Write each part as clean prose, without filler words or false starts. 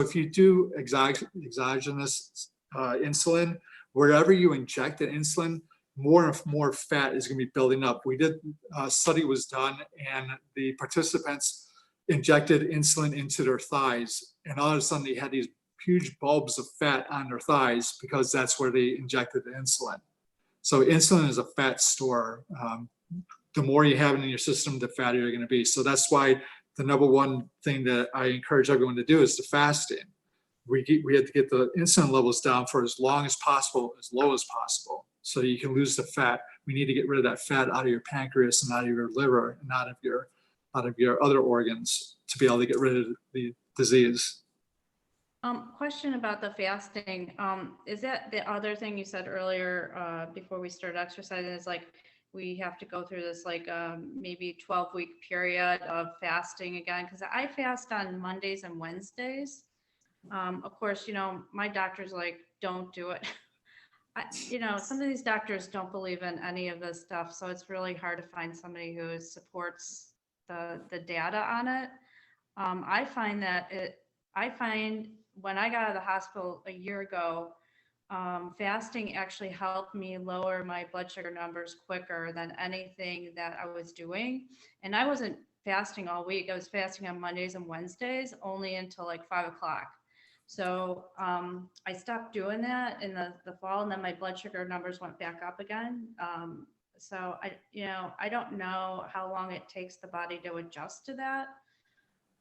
if you do exogenous insulin, wherever you inject the insulin, more and more fat is going to be building up. We did a study was done, and the participants injected insulin into their thighs, and all of a sudden they had these huge bulbs of fat on their thighs because that's where they injected the insulin. So insulin is a fat store. The more you have it in your system, the fatter you're going to be. So that's why the number one thing that I encourage everyone to do is the fasting. We had to get the insulin levels down for as long as possible, as low as possible, so you can lose the fat. We need to get rid of that fat out of your pancreas and out of your liver and out of your other organs to be able to get rid of the disease. Question about the fasting. Is that the other thing you said earlier before we started exercising is like we have to go through this like maybe 12-week period of fasting again? Because I fast on Mondays and Wednesdays. Of course, you know, my doctor's like, don't do it. Some of these doctors don't believe in any of this stuff. So it's really hard to find somebody who supports the data on it. I find when I got out of the hospital a year ago, fasting actually helped me lower my blood sugar numbers quicker than anything that I was doing. And I wasn't fasting all week. I was fasting on Mondays and Wednesdays only until like 5 o'clock. So I stopped doing that in the fall, and then my blood sugar numbers went back up again. So I don't know how long it takes the body to adjust to that.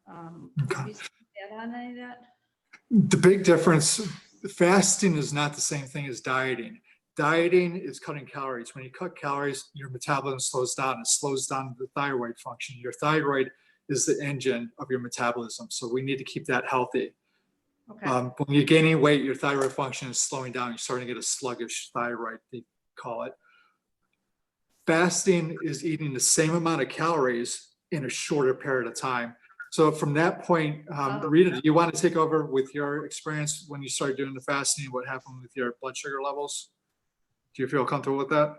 Have you seen that on any of that? The big difference, fasting is not the same thing as dieting. Dieting is cutting calories. When you cut calories, your metabolism slows down. It slows down the thyroid function. Your thyroid is the engine of your metabolism. So we need to keep that healthy. Okay. When you're gaining weight, your thyroid function is slowing down. You're starting to get a sluggish thyroid, they call it. Fasting is eating the same amount of calories in a shorter period of time. So from that point, Rita, do you want to take over with your experience when you started doing the fasting? What happened with your blood sugar levels? Do you feel comfortable with that?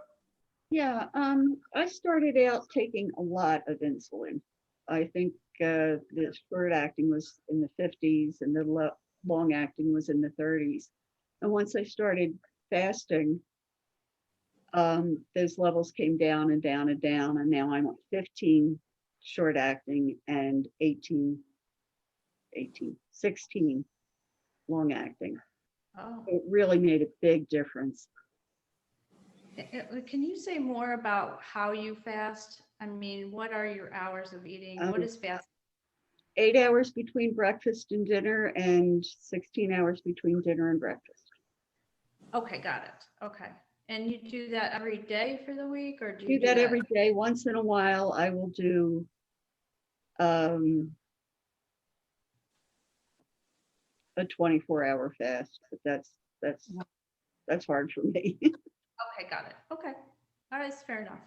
Yeah, I started out taking a lot of insulin. I think the short acting was in the 50s and the long acting was in the 30s. And once I started fasting, those levels came down and down and down. And now I'm at 15 short acting and 16 long acting. Oh. It really made a big difference. Can you say more about how you fast? I mean, what are your hours of eating? What is fast? 8 hours between breakfast and dinner and 16 hours between dinner and breakfast. Okay, got it. Okay. And you do that every day for the week, or do you do that every day? Once in a while, I will do a 24-hour fast, but that's hard for me. Okay, got it. Okay. All right, that's fair enough.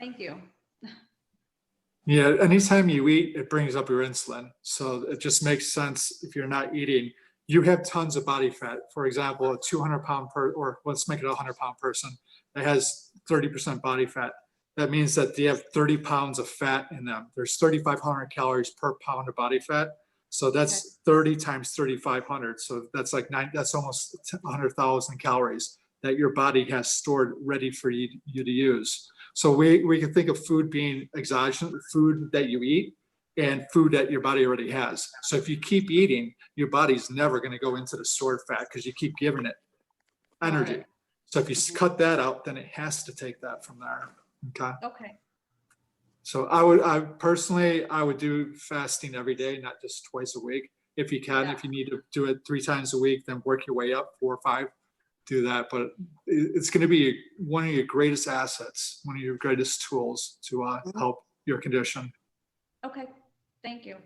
Thank you. Yeah, anytime you eat, it brings up your insulin. So it just makes sense if you're not eating. You have tons of body fat. For example, a 200-pound or let's make it a 100-pound person that has 30% body fat. That means that they have 30 pounds of fat in them. There's 3,500 calories per pound of body fat. So that's 30 times 3,500. So that's like that's almost 100,000 calories that your body has stored ready for you to use. So we can think of food being exogenous, food that you eat and food that your body already has. So if you keep eating, your body's never going to go into the stored fat because you keep giving it energy. Right. So if you cut that out, then it has to take that from there. Okay. Okay. So I personally would do fasting every day, not just twice a week. If you can, if you need to do it 3 times a week, then work your way up 4 or 5. Do that, but it's going to be one of your greatest assets, one of your greatest tools to help your condition. Okay, thank you.